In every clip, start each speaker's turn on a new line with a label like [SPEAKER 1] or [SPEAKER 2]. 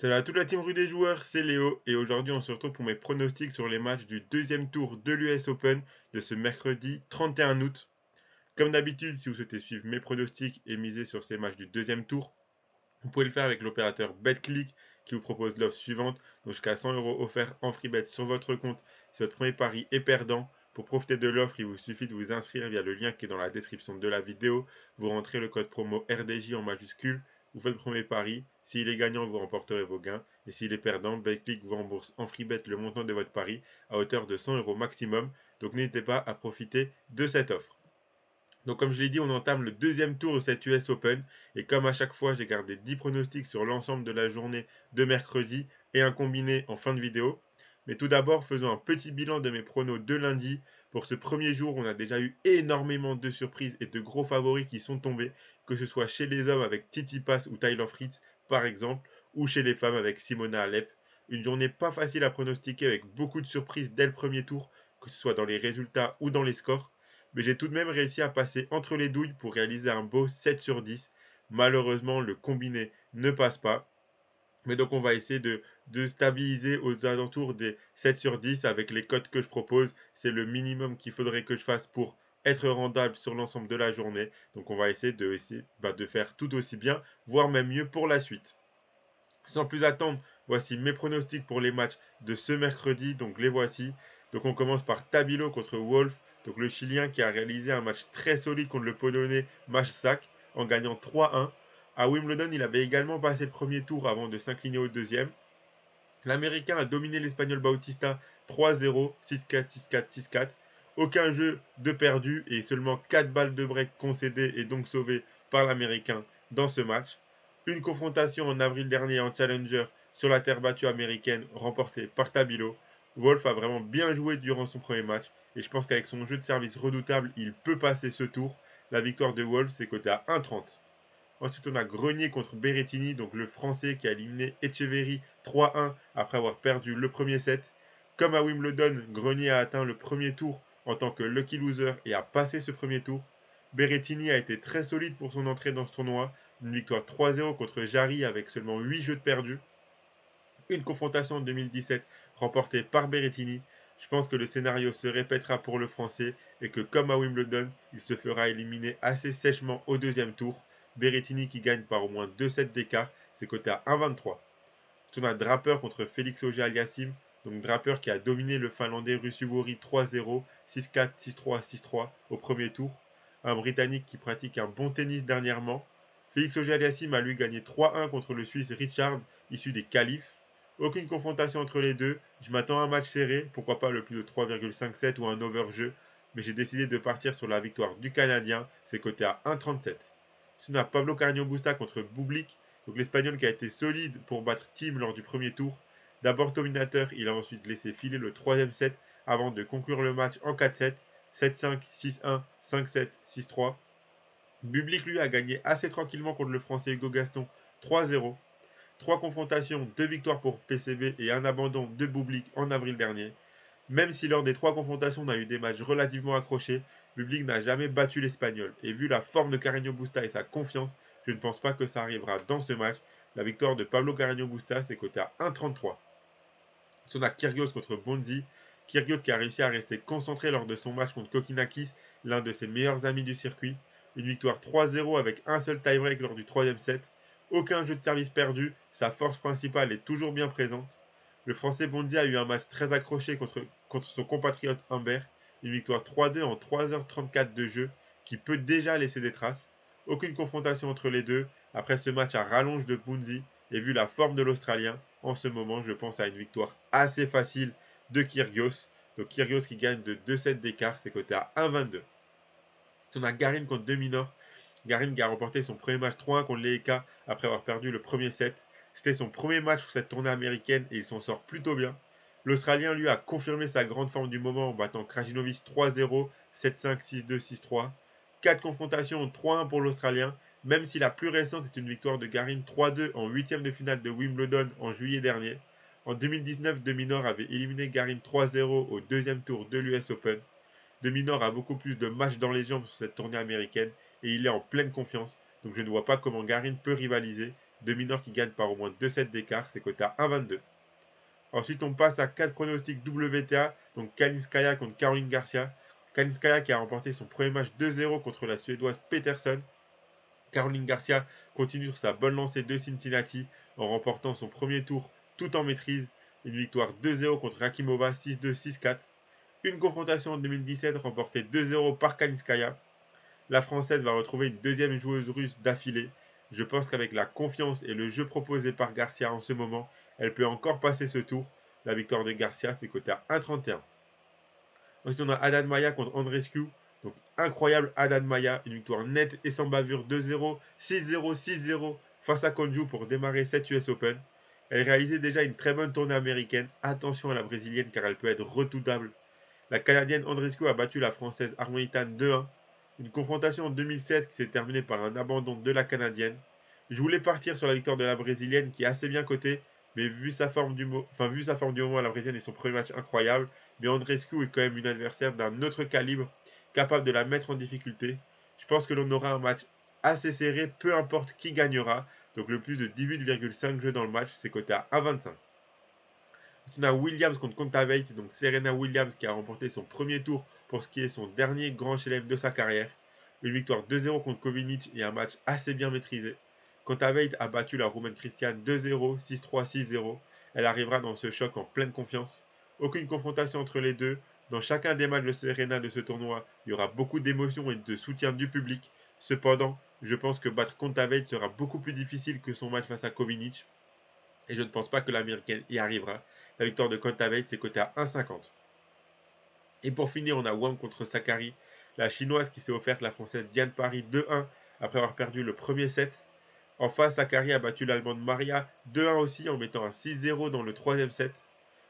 [SPEAKER 1] Salut à toute la team rue des joueurs, c'est Léo et aujourd'hui on se retrouve pour mes pronostics sur les matchs du deuxième tour de l'US Open de ce mercredi 31 août. Comme d'habitude, si vous souhaitez suivre mes pronostics et miser sur ces matchs du deuxième tour, vous pouvez le faire avec l'opérateur BetClick qui vous propose l'offre suivante, donc jusqu'à 100 € offerts en free bet sur votre compte si votre premier pari est perdant. Pour profiter de l'offre, il vous suffit de vous inscrire via le lien qui est dans la description de la vidéo. Vous rentrez le code promo RDJ en majuscule, vous faites le premier pari. S'il est gagnant, vous remporterez vos gains. Et s'il est perdant, BetClick vous rembourse en free bet le montant de votre pari à hauteur de 100 € maximum. Donc n'hésitez pas à profiter de cette offre. Donc comme je l'ai dit, on entame le deuxième tour de cette US Open. Et comme à chaque fois, j'ai gardé 10 pronostics sur l'ensemble de la journée de mercredi et un combiné en fin de vidéo. Mais tout d'abord, faisons un petit bilan de mes pronos de lundi. Pour ce premier jour, on a déjà eu énormément de surprises et de gros favoris qui sont tombés, que ce soit chez les hommes avec Titi Pass ou Tyler Fritz par exemple, ou chez les femmes avec Simona Alep. Une journée pas facile à pronostiquer avec beaucoup de surprises dès le premier tour, que ce soit dans les résultats ou dans les scores, mais j'ai tout de même réussi à passer entre les douilles pour réaliser un beau 7 sur 10. Malheureusement, le combiné ne passe pas. Mais donc, on va essayer de stabiliser aux alentours des 7 sur 10 avec les cotes que je propose. C'est le minimum qu'il faudrait que je fasse pour être rentable sur l'ensemble de la journée. Donc, on va essayer de faire tout aussi bien, voire même mieux pour la suite. Sans plus attendre, voici mes pronostics pour les matchs de ce mercredi. Donc les voici. Donc on commence par Tabilo contre Wolf. Donc le Chilien qui a réalisé un match très solide contre le Polonais Masz-Sak en gagnant 3-1. À Wimbledon, il avait également passé le premier tour avant de s'incliner au deuxième. L'Américain a dominé l'Espagnol Bautista 3-0, 6-4, 6-4, 6-4. Aucun jeu de perdu et seulement 4 balles de break concédées et donc sauvées par l'Américain dans ce match. Une confrontation en avril dernier en Challenger sur la terre battue américaine remportée par Tabilo. Wolf a vraiment bien joué durant son premier match et je pense qu'avec son jeu de service redoutable, il peut passer ce tour. La victoire de Wolf, c'est coté à 1,30. Ensuite, on a Grenier contre Berrettini, donc le Français qui a éliminé Echeverry 3-1 après avoir perdu le premier set. Comme à Wimbledon, Grenier a atteint le premier tour en tant que lucky loser et a passé ce premier tour. Berrettini a été très solide pour son entrée dans ce tournoi, une victoire 3-0 contre Jarry avec seulement 8 jeux de perdus. Une confrontation en 2017 remportée par Berrettini. Je pense que le scénario se répétera pour le Français et que comme à Wimbledon, il se fera éliminer assez sèchement au deuxième tour. Berrettini qui gagne par au moins 2 sets d'écart, c'est coté à 1,23. On a Draper contre Félix Auger-Aliassime, donc Draper qui a dominé le Finlandais Ruusuvuori 3-0, 6-4, 6-3, 6-3 au premier tour. Un Britannique qui pratique un bon tennis dernièrement. Félix Auger-Aliassime a lui gagné 3-1 contre le Suisse Richard, issu des qualifs. Aucune confrontation entre les deux. Je m'attends à un match serré, pourquoi pas le plus de 3,57 ou un overjeu, mais j'ai décidé de partir sur la victoire du Canadien, c'est coté à 1,37. On a Pablo Carreño Busta contre Bublik, donc l'Espagnol qui a été solide pour battre Team lors du premier tour. D'abord dominateur, il a ensuite laissé filer le troisième set avant de conclure le match en 4-7, 7-5, 6-1, 5-7, 6-3. Bublik lui a gagné assez tranquillement contre le Français Hugo Gaston 3-0. Trois confrontations, deux victoires pour PCB et un abandon de Bublik en avril dernier. Même si lors des trois confrontations on a eu des matchs relativement accrochés, Bublik n'a jamais battu l'Espagnol. Et vu la forme de Carreño Busta et sa confiance, je ne pense pas que ça arrivera dans ce match. La victoire de Pablo Carreño Busta, c'est coté à 1,33. On a Kyrgios contre Bonzi. Kyrgios qui a réussi à rester concentré lors de son match contre Kokinakis, l'un de ses meilleurs amis du circuit. Une victoire 3-0 avec un seul tie-break lors du troisième set. Aucun jeu de service perdu, sa force principale est toujours bien présente. Le Français Bonzi a eu un match très accroché contre son compatriote Humbert. Une victoire 3-2 en 3h34 de jeu qui peut déjà laisser des traces. Aucune confrontation entre les deux. Après ce match à rallonge de Bonzi et vu la forme de l'Australien, en ce moment, je pense à une victoire assez facile de Kyrgios. Donc Kyrgios qui gagne de 2 sets d'écart, c'est coté à 1,22. On a Garin contre Deminor. Garin qui a remporté son premier match 3-1 contre l'EK après avoir perdu le premier set. C'était son premier match sur cette tournée américaine et il s'en sort plutôt bien. L'Australien, lui, a confirmé sa grande forme du moment en battant Krajinovic 3-0, 7-5, 6-2, 6-3. 4 confrontations, 3-1 pour l'Australien, même si la plus récente est une victoire de Garin 3-2 en huitième de finale de Wimbledon en juillet dernier. En 2019, Deminor avait éliminé Garin 3-0 au deuxième tour de l'US Open. De Minor a beaucoup plus de matchs dans les jambes sur cette tournée américaine et il est en pleine confiance, donc je ne vois pas comment Garin peut rivaliser. deux mineurs qui gagnent par au moins 2 sets d'écart, c'est coté à 1,22. Ensuite, on passe à 4 pronostics WTA, donc Kaniskaya contre Caroline Garcia. Kaniskaya qui a remporté son premier match 2-0 contre la Suédoise Peterson. Caroline Garcia continue sur sa bonne lancée de Cincinnati en remportant son premier tour tout en maîtrise. Une victoire 2-0 contre Rakimova 6-2, 6-4. Une confrontation en 2017 remportée 2-0 par Kaniskaya. La Française va retrouver une deuxième joueuse russe d'affilée. Je pense qu'avec la confiance et le jeu proposé par Garcia en ce moment, elle peut encore passer ce tour. La victoire de Garcia, c'est coté à 1,31. Ensuite, on a Haddad Maia contre Andreescu. Donc, incroyable Haddad Maia, une victoire nette et sans bavure 2-0, 6-0, 6-0 face à Konju pour démarrer cette US Open. Elle réalisait déjà une très bonne tournée américaine. Attention à la brésilienne car elle peut être redoutable. La canadienne Andreescu a battu la française Armonita 2-1. Une confrontation en 2016 qui s'est terminée par un abandon de la canadienne. Je voulais partir sur la victoire de la brésilienne qui est assez bien cotée, mais vu sa forme du moment, la brésilienne et son premier match incroyable, mais Andreescu est quand même une adversaire d'un autre calibre, capable de la mettre en difficulté. Je pense que l'on aura un match assez serré, peu importe qui gagnera. Donc le plus de 18,5 jeux dans le match, c'est coté à 1,25. On a Williams contre Kontaveit, donc Serena Williams qui a remporté son premier tour pour ce qui est son dernier grand chelem de sa carrière. Une victoire 2-0 contre Kovinic et un match assez bien maîtrisé. Kontaveit a battu la Roumaine Christiane 2-0, 6-3, 6-0. Elle arrivera dans ce choc en pleine confiance. Aucune confrontation entre les deux. Dans chacun des matchs de Serena de ce tournoi, il y aura beaucoup d'émotions et de soutien du public. Cependant, je pense que battre Kontaveit sera beaucoup plus difficile que son match face à Kovinic. Et je ne pense pas que l'américaine y arrivera. La victoire de Kontaveit, c'est coté à 1,50. Et pour finir, on a Wang contre Sakari, la chinoise qui s'est offerte la française Diane Paris 2-1 après avoir perdu le premier set. En face, Sakari a battu l'allemande Maria 2-1 aussi en mettant un 6-0 dans le troisième set.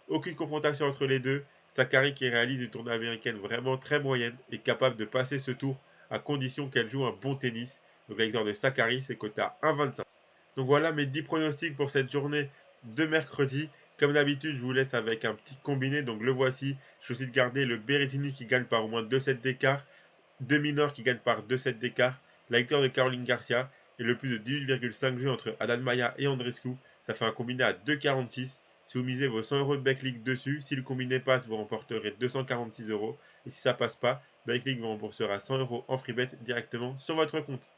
[SPEAKER 1] Aucune confrontation entre les deux. Sakari qui réalise une tournée américaine vraiment très moyenne est capable de passer ce tour à condition qu'elle joue un bon tennis. Donc la victoire de Sakari, c'est coté à 1,25. Donc voilà mes 10 pronostics pour cette journée de mercredi. Comme d'habitude, je vous laisse avec un petit combiné. Donc le voici. Je suis aussi de garder le Berrettini qui gagne par au moins 2 sets d'écart. Deux mineurs qui gagnent par 2 sets d'écart. La victoire de Caroline Garcia. Et le plus de 18,5 jeux entre Haddad Maia et Andreescu. Ça fait un combiné à 2,46. Si vous misez vos 100 € de Betclic dessus, si le combiné passe, vous remporterez 246 €. Et si ça passe pas, Betclic vous remboursera 100 € en free bet directement sur votre compte.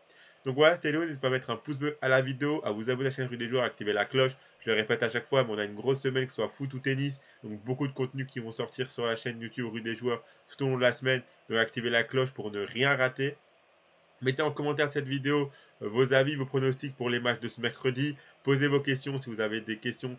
[SPEAKER 1] Donc voilà, c'était Léo, n'hésitez pas à mettre un pouce bleu à la vidéo, à vous abonner à la chaîne Rue des Joueurs, à activer la cloche. Je le répète à chaque fois, mais on a une grosse semaine, que ce soit foot ou tennis. Donc beaucoup de contenus qui vont sortir sur la chaîne YouTube Rue des Joueurs tout au long de la semaine. Donc activez la cloche pour ne rien rater. Mettez en commentaire de cette vidéo vos avis, vos pronostics pour les matchs de ce mercredi. Posez vos questions si vous avez des questions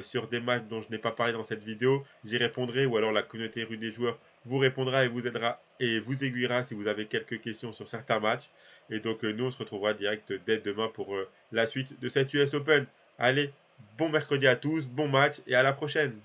[SPEAKER 1] sur des matchs dont je n'ai pas parlé dans cette vidéo. J'y répondrai ou alors la communauté Rue des Joueurs vous répondra et vous aidera et vous aiguillera si vous avez quelques questions sur certains matchs. Et donc nous on se retrouvera direct dès demain pour la suite de cette US Open. Allez, bon mercredi à tous, bon match et à la prochaine.